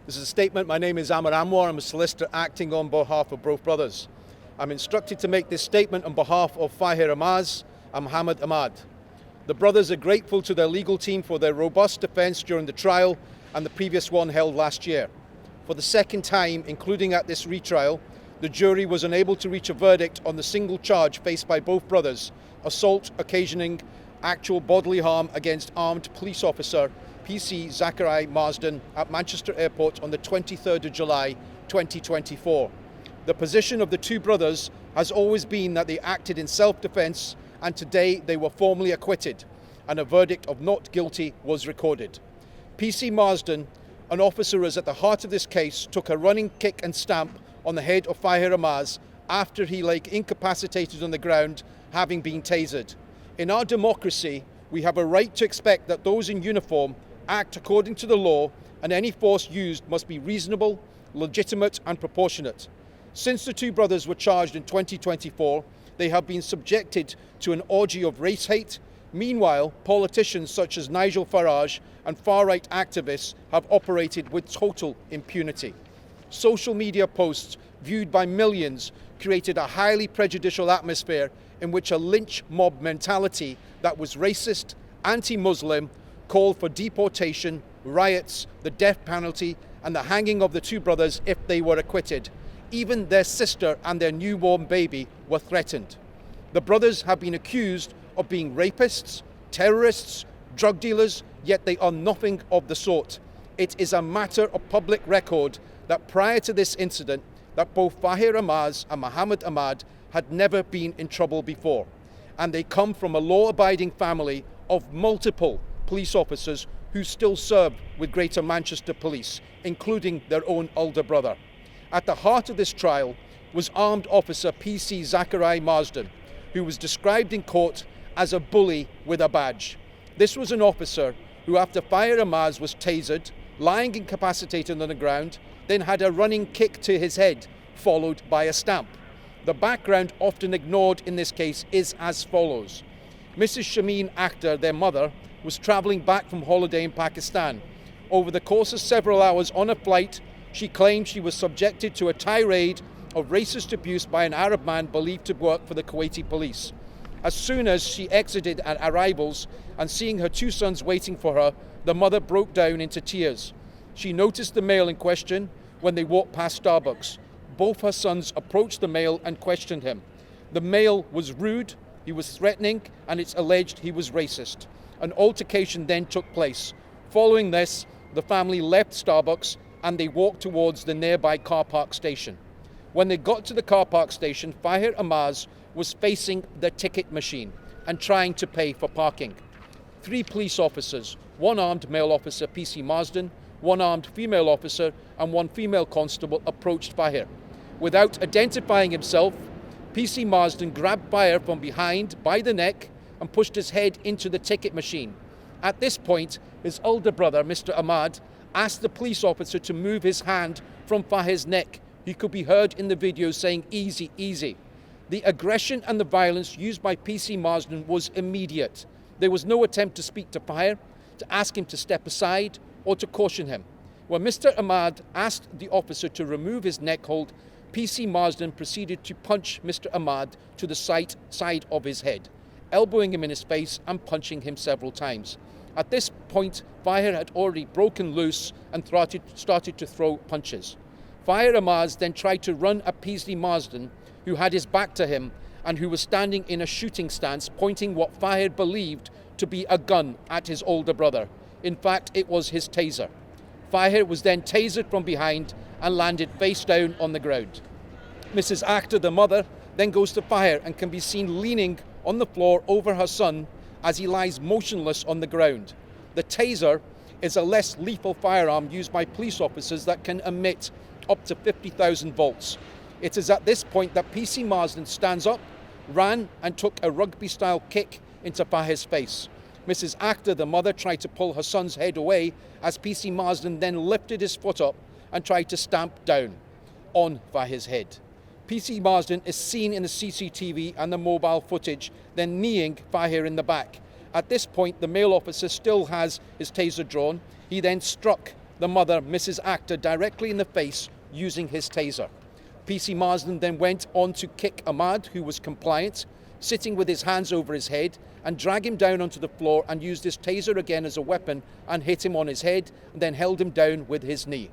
This is a statement. My name is Amar Anwar. I'm a solicitor acting on behalf of both brothers. I'm instructed to make this statement on behalf of Fahir Amaaz and Mohammed Ahmad. The brothers are grateful to their legal team for their robust defence during the trial and the previous one held last year. For the second time, including at this retrial, the jury was unable to reach a verdict on the single charge faced by both brothers, assault occasioning actual bodily harm against armed police officer PC Zachary Marsden at Manchester Airport on the 23rd of July 2024. The position of the two brothers has always been that they acted in self-defence, and today they were formally acquitted and a verdict of not guilty was recorded. PC Marsden, an officer who is at the heart of this case, took a running kick and stamp on the head of Fahir Amaaz after he lay incapacitated on the ground, having been tasered. In our democracy, we have a right to expect that those in uniform act according to the law, and any force used must be reasonable, legitimate and proportionate. Since the two brothers were charged in 2024, they have been subjected to an orgy of race hate. Meanwhile, politicians such as Nigel Farage and far-right activists have operated with total impunity. Social media posts viewed by millions created a highly prejudicial atmosphere in which a lynch mob mentality that was racist, anti-Muslim, called for deportation, riots, the death penalty and the hanging of the two brothers if they were acquitted. Even their sister and their newborn baby were threatened. The brothers have been accused of being rapists, terrorists, drug dealers, yet they are nothing of the sort. It is a matter of public record that prior to this incident, that both Fahir Amaaz and Mohammed Ahmad had never been in trouble before, and they come from a law-abiding family of multiple police officers who still serve with Greater Manchester Police, including their own older brother. At the heart of this trial was armed officer PC Zachary Marsden, who was described in court as a bully with a badge. This was an officer who, after Fahir Amaaz was tasered, lying incapacitated on the ground, then had a running kick to his head, followed by a stamp. The background, often ignored in this case, is as follows. Mrs. Shameen Akhtar, their mother, was travelling back from holiday in Pakistan. Over the course of several hours on a flight, she claimed she was subjected to a tirade of racist abuse by an Arab man believed to work for the Kuwaiti police. As soon as she exited at arrivals and seeing her two sons waiting for her, the mother broke down into tears. She noticed the male in question when they walked past Starbucks. Both her sons approached the male and questioned him. The male was rude, he was threatening, and it's alleged he was racist. An altercation then took place. Following this, the family left Starbucks and they walked towards the nearby car park station. When they got to the car park station, Fahir Amaaz was facing the ticket machine and trying to pay for parking. Three police officers, one armed male officer, PC Marsden, one armed female officer and one female constable approached Fahir. Without identifying himself, PC Marsden grabbed Fahir from behind by the neck and pushed his head into the ticket machine. At this point, his older brother, Mr. Ahmad, asked the police officer to move his hand from Fahir's neck. He could be heard in the video saying, "Easy, easy." The aggression and the violence used by PC Marsden was immediate. There was no attempt to speak to Fahir, to ask him to step aside or to caution him. When Mr. Ahmad asked the officer to remove his neck hold, PC Marsden proceeded to punch Mr. Ahmad to the side of his head, elbowing him in his face and punching him several times. At this point, Fahir had already broken loose and started to throw punches. Fahir Amaaz then tried to run at PC Marsden, who had his back to him and who was standing in a shooting stance, pointing what Fahir believed to be a gun at his older brother. In fact, it was his taser. Fahir was then tasered from behind and landed face down on the ground. Mrs. Akhtar, the mother, then goes to Fahir and can be seen leaning on the floor over her son as he lies motionless on the ground. The taser is a less lethal firearm used by police officers that can emit up to 50,000 volts. It is at this point that PC Marsden stands up, ran and took a rugby-style kick into Fahir's face. Mrs. Akhtar, the mother, tried to pull her son's head away as PC Marsden then lifted his foot up and tried to stamp down on Fahir's head. PC Marsden is seen in the CCTV and the mobile footage then kneeing Fahir in the back. At this point, the male officer still has his taser drawn. He then struck the mother, Mrs. Actor, directly in the face using his taser. PC Marsden then went on to kick Amaad, who was compliant, sitting with his hands over his head, and drag him down onto the floor and used his taser again as a weapon and hit him on his head and then held him down with his knee.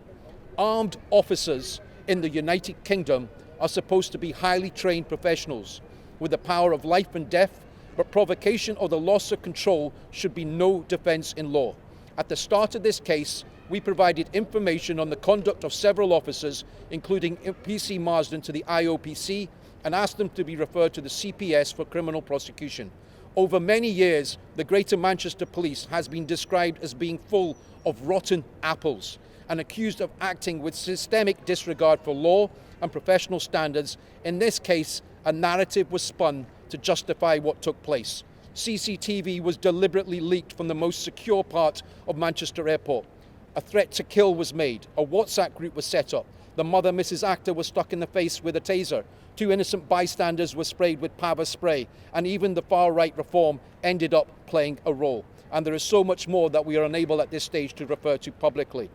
Armed officers in the United Kingdom are supposed to be highly trained professionals with the power of life and death, but provocation or the loss of control should be no defence in law. At the start of this case, we provided information on the conduct of several officers, including PC Marsden, to the IOPC and asked them to be referred to the CPS for criminal prosecution. Over many years, the Greater Manchester Police has been described as being full of rotten apples and accused of acting with systemic disregard for law and professional standards. In this case, a narrative was spun to justify what took place. CCTV was deliberately leaked from the most secure part of Manchester Airport. A threat to kill was made. A WhatsApp group was set up. The mother, Mrs. Actor, was struck in the face with a taser. 2 innocent bystanders were sprayed with pava spray. And even the far-right reform ended up playing a role. And there is so much more that we are unable at this stage to refer to publicly.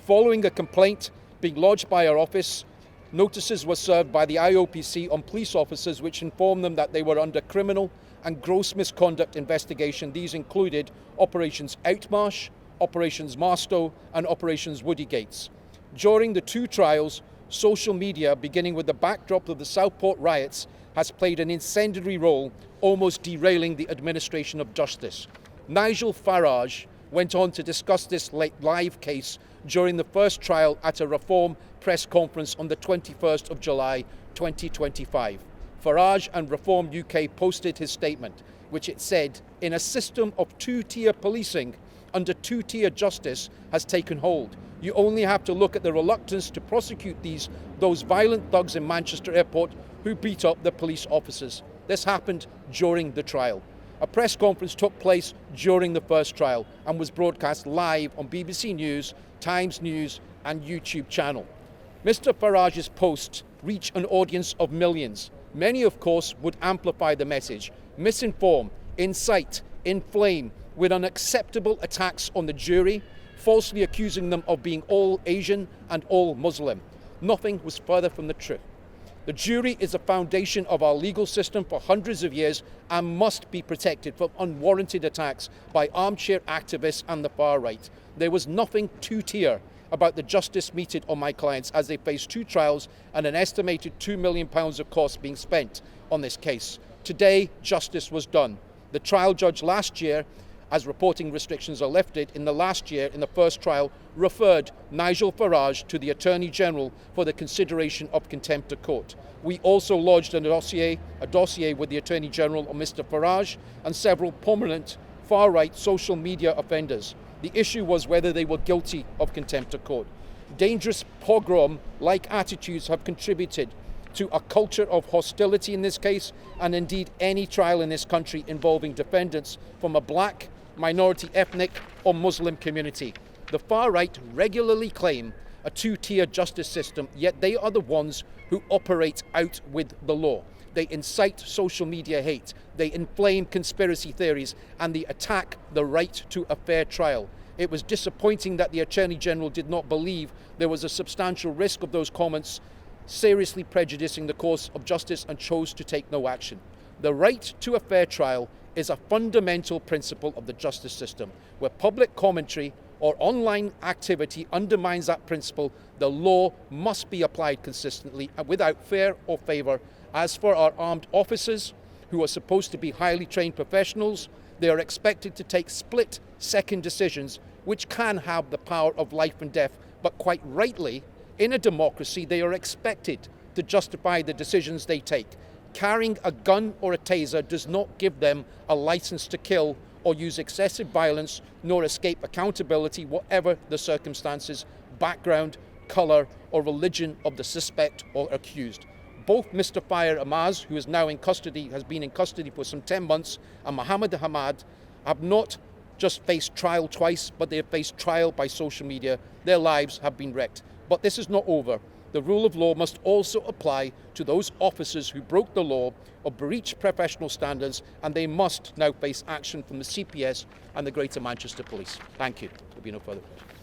Following a complaint being lodged by our office, notices were served by the IOPC on police officers which informed them that they were under criminal and gross misconduct investigation. These included Operations Outmarsh, Operations Marstow and Operations Woody Gates. During the 2 trials, social media, beginning with the backdrop of the Southport riots, has played an incendiary role, almost derailing the administration of justice. Nigel Farage went on to discuss this live case during the first trial at a Reform press conference on the 21st of July 2025. Farage and Reform UK posted his statement, which it said, "In a system of 2-tier policing, under 2-tier justice has taken hold. You only have to look at the reluctance to prosecute those violent thugs in Manchester Airport who beat up the police officers." This happened during the trial. A press conference took place during the first trial and was broadcast live on BBC News, Times News and YouTube channel. Mr. Farage's posts reach an audience of millions. Many, of course, would amplify the message, misinform, incite, inflame, with unacceptable attacks on the jury, falsely accusing them of being all Asian and all Muslim. Nothing was further from the truth. The jury is the foundation of our legal system for hundreds of years and must be protected from unwarranted attacks by armchair activists and the far right. There was nothing 2-tier about the justice meted on my clients as they faced 2 trials and an estimated £2 million of costs being spent on this case. Today, justice was done. The trial judge last year, as reporting restrictions are lifted, in the first trial, referred Nigel Farage to the Attorney General for the consideration of contempt of court. We also lodged a dossier with the Attorney General on Mr. Farage and several prominent far-right social media offenders. The issue was whether they were guilty of contempt of court. Dangerous pogrom-like attitudes have contributed to a culture of hostility in this case, and indeed any trial in this country involving defendants from a black, minority, ethnic or Muslim community. The far right regularly claim a 2-tier justice system, yet they are the ones who operate out with the law. They incite social media hate, they inflame conspiracy theories, and they attack the right to a fair trial. It was disappointing that the Attorney General did not believe there was a substantial risk of those comments seriously prejudicing the course of justice and chose to take no action. The right to a fair trial is a fundamental principle of the justice system. Where public commentary or online activity undermines that principle, the law must be applied consistently and without fear or favour. As for our armed officers, who are supposed to be highly trained professionals, they are expected to take split-second decisions which can have the power of life and death, but quite rightly, in a democracy, they are expected to justify the decisions they take. Carrying a gun or a taser does not give them a license to kill or use excessive violence, nor escape accountability, whatever the circumstances, background, colour or religion of the suspect or accused. Both Mr. Fahir Amaaz, who is now in custody, has been in custody for some 10 months, and Mohammed Amaaz have not just faced trial twice, but they have faced trial by social media. Their lives have been wrecked. But this is not over. The rule of law must also apply to those officers who broke the law or breached professional standards, and they must now face action from the CPS and the Greater Manchester Police. Thank you. There'll be no further questions.